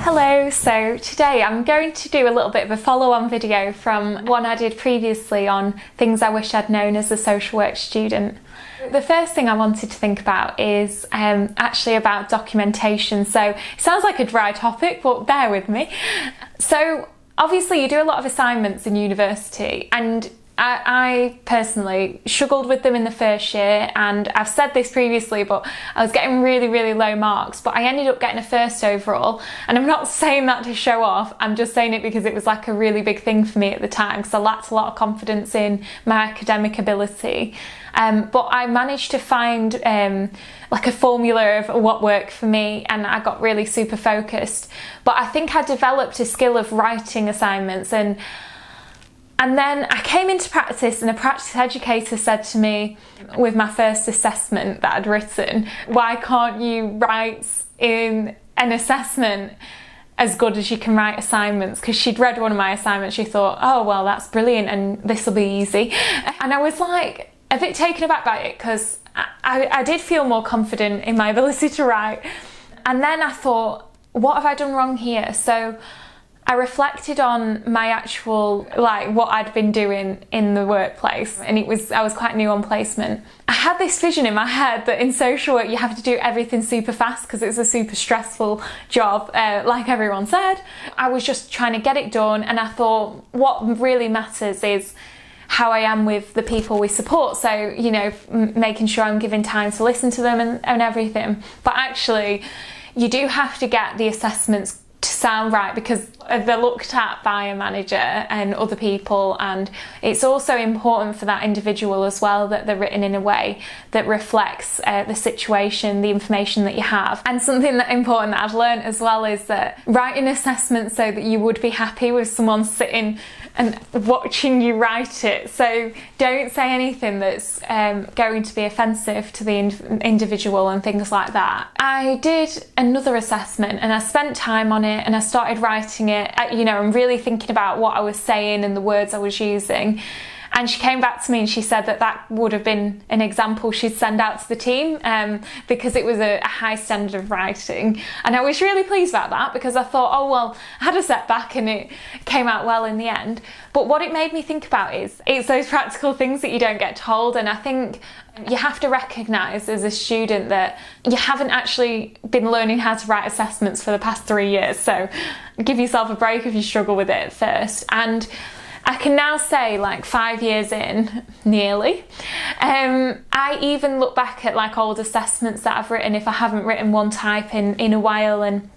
Hello, so today I'm going to do a little bit of a follow-on video from one I did previously on things I wish I'd known as a social work student. The first thing I wanted to think about is actually about documentation. So it sounds like a dry topic, but bear with me. So obviously you do a lot of assignments in university, and I personally struggled with them in the first year, and I've said this previously, but I was getting really low marks, but I ended up getting a first overall. And I'm not saying that to show off, I'm just saying it because it was like a really big thing for me at the time, because I lacked a lot of confidence in my academic ability. But I managed to find like a formula of what worked for me, and I got really super focused. But I think I developed a skill of writing assignments, and then I came into practice, and a practice educator said to me with my first assessment that I'd written, "Why can't you write in an assessment as good as you can write assignments?" Because she'd read one of my assignments, she thought, oh well, that's brilliant and this will be easy. And I was like a bit taken aback by it, because I did feel more confident in my ability to write. And then I thought, what have I done wrong here? So I reflected on my actual, like, what I'd been doing in the workplace, and I was quite new on placement. I had this vision in my head that in social work you have to do everything super fast because it's a super stressful job, like everyone said. I was just trying to get it done, and I thought what really matters is how I am with the people we support. So, you know, making sure I'm giving time to listen to them and everything. But actually, you do have to get the assessments to sound right, because they're looked at by a manager and other people, and it's also important for that individual as well that they're written in a way that reflects the situation, the information that you have. And something that important that I've learned as well is that writing assessments so that you would be happy with someone sitting and watching you write it. So don't say anything that's going to be offensive to the individual and things like that. I did another assessment, and I spent time on it, and I started writing it, you know, and really thinking about what I was saying and the words I was using. And she came back to me and she said that that would have been an example she'd send out to the team, because it was a high standard of writing. And I was really pleased about that, because I thought, oh well, I had a setback and it came out well in the end. But what it made me think about is it's those practical things that you don't get told. And I think you have to recognise as a student that you haven't actually been learning how to write assessments for the past 3 years. So give yourself a break if you struggle with it at first. And I can now say, like 5 years in, nearly, I even look back at like old assessments that I've written if I haven't written one type in a while, and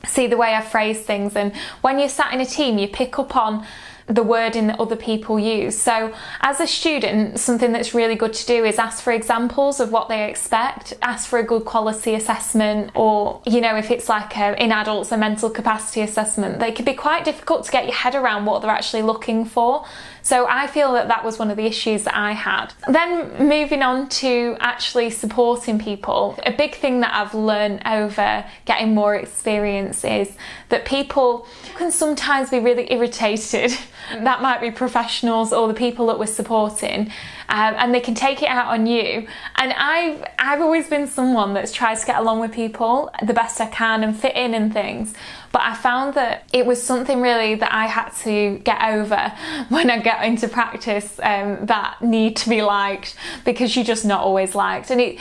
see the way I phrase things. And when you're sat in a team, you pick up on the wording that other people use. So as a student, something that's really good to do is ask for examples of what they expect, ask for a good quality assessment, or, you know, if it's like in adults a mental capacity assessment, they can be quite difficult to get your head around what they're actually looking for. So I feel that that was one of the issues that I had. Then moving on to actually supporting people, a big thing that I've learned over getting more experience is that people can sometimes be really irritated. That might be professionals or the people that we're supporting, and they can take it out on you. And I've always been someone that's tried to get along with people the best I can and fit in and things. But I found that it was something really that I had to get over when I get into practice, that need to be liked, because you're just not always liked. And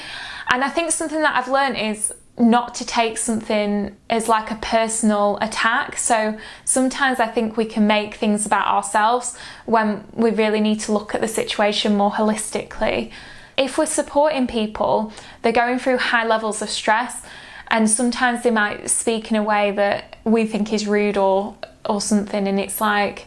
I think something that I've learned is not to take something as like a personal attack. So sometimes I think we can make things about ourselves when we really need to look at the situation more holistically. If we're supporting people, they're going through high levels of stress, and sometimes they might speak in a way that we think is rude or something, and it's like,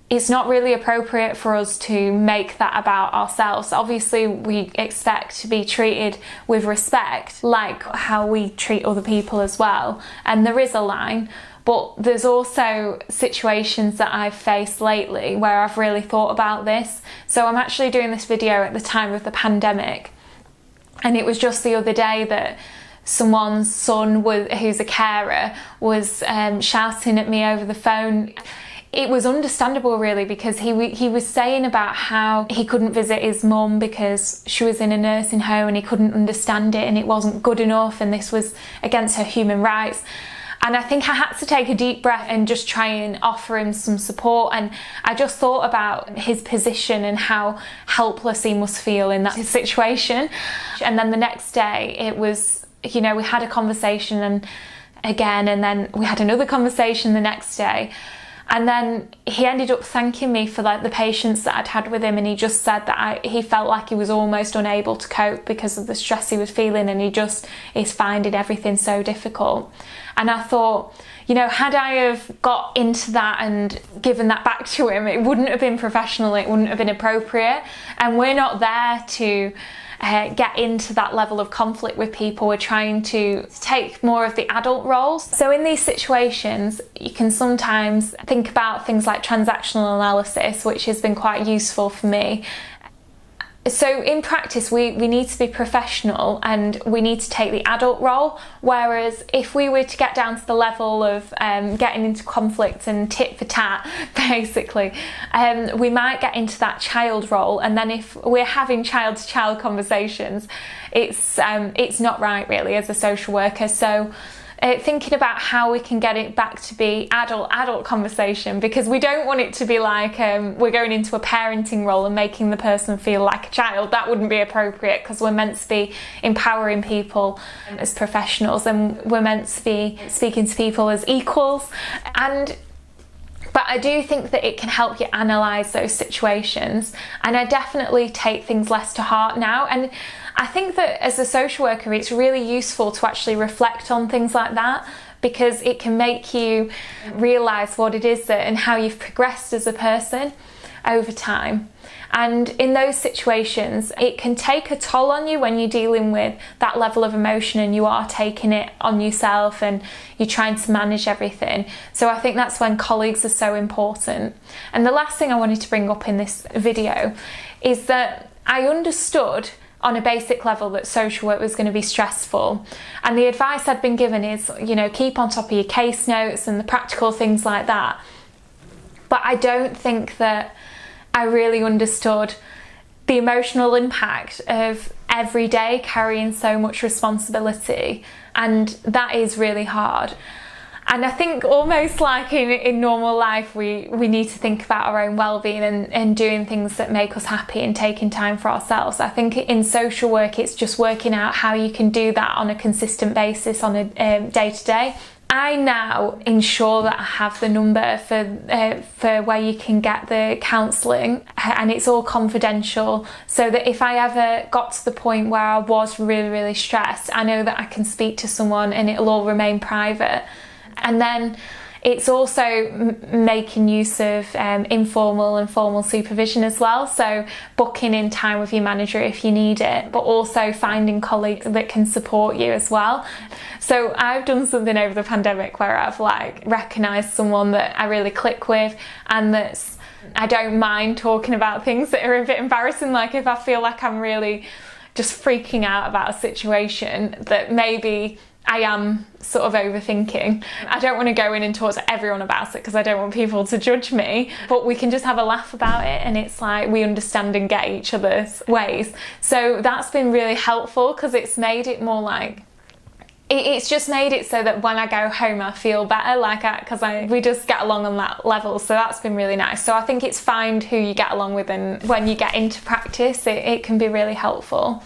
it's not really appropriate for us to make that about ourselves. Obviously, we expect to be treated with respect, like how we treat other people as well. And there is a line, but there's also situations that I've faced lately where I've really thought about this. So I'm actually doing this video at the time of the pandemic, and it was just the other day that someone's son, who's a carer, was shouting at me over the phone. It was understandable really, because he was saying about how he couldn't visit his mum because she was in a nursing home and he couldn't understand it and it wasn't good enough and this was against her human rights. And I think I had to take a deep breath and just try and offer him some support. And I just thought about his position and how helpless he must feel in that situation. And then the next day it was, you know, we had a conversation and then we had another conversation the next day. And then he ended up thanking me for like the patience that I'd had with him, and he just said that he felt like he was almost unable to cope because of the stress he was feeling, and he just is finding everything so difficult. And I thought, you know, had I have got into that and given that back to him, it wouldn't have been professional, it wouldn't have been appropriate. And we're not there to get into that level of conflict with people. We're trying to take more of the adult roles. So in these situations, you can sometimes think about things like transactional analysis, which has been quite useful for me. So in practice, we need to be professional and we need to take the adult role, whereas if we were to get down to the level of getting into conflict and tit for tat, basically, we might get into that child role, and then if we're having child-to-child conversations, it's not right really as a social worker. So thinking about how we can get it back to be adult conversation, because we don't want it to be like we're going into a parenting role and making the person feel like a child. That wouldn't be appropriate, because we're meant to be empowering people as professionals, and we're meant to be speaking to people as equals. But I do think that it can help you analyse those situations, and I definitely take things less to heart now. And I think that as a social worker, it's really useful to actually reflect on things like that, because it can make you realise what it is and how you've progressed as a person over time. And in those situations, it can take a toll on you when you're dealing with that level of emotion and you are taking it on yourself and you're trying to manage everything. So I think that's when colleagues are so important. And the last thing I wanted to bring up in this video is that I understood on a basic level that social work was going to be stressful, and the advice I'd been given is, you know, keep on top of your case notes and the practical things like that. But I don't think that I really understood the emotional impact of every day carrying so much responsibility, and that is really hard. And I think almost like in normal life, we need to think about our own well-being and doing things that make us happy and taking time for ourselves. I think in social work, it's just working out how you can do that on a consistent basis on a day-to-day. I now ensure that I have the number for where you can get the counselling, and it's all confidential, so that if I ever got to the point where I was really, really stressed, I know that I can speak to someone and it'll all remain private. And then it's also making use of informal and formal supervision as well. So booking in time with your manager if you need it, but also finding colleagues that can support you as well. So I've done something over the pandemic where I've like recognised someone that I really click with, and I don't mind talking about things that are a bit embarrassing. Like if I feel like I'm really just freaking out about a situation that maybe I am sort of overthinking, I don't want to go in and talk to everyone about it because I don't want people to judge me, but we can just have a laugh about it, and it's like we understand and get each other's ways. So that's been really helpful, because it's made it more like, it's just made it so that when I go home I feel better, because we just get along on that level. So that's been really nice. So I think it's find who you get along with, and when you get into practice it can be really helpful.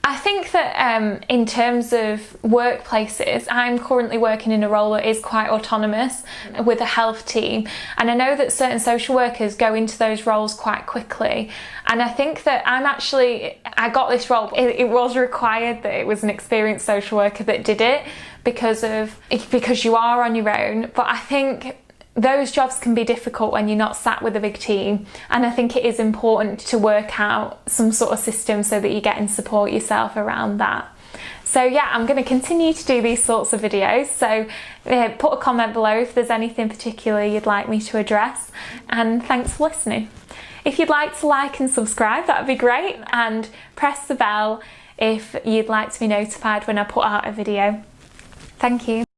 I think that in terms of workplaces, I'm currently working in a role that is quite autonomous with a health team, and I know that certain social workers go into those roles quite quickly, and I think that I got this role, it was required that it was an experienced social worker that did it because you are on your own. But I think those jobs can be difficult when you're not sat with a big team, and I think it is important to work out some sort of system so that you get and support yourself around that. So yeah, I'm going to continue to do these sorts of videos, so put a comment below if there's anything particular you'd like me to address, and thanks for listening. If you'd like to like and subscribe, that would be great, and press the bell if you'd like to be notified when I put out a video. Thank you.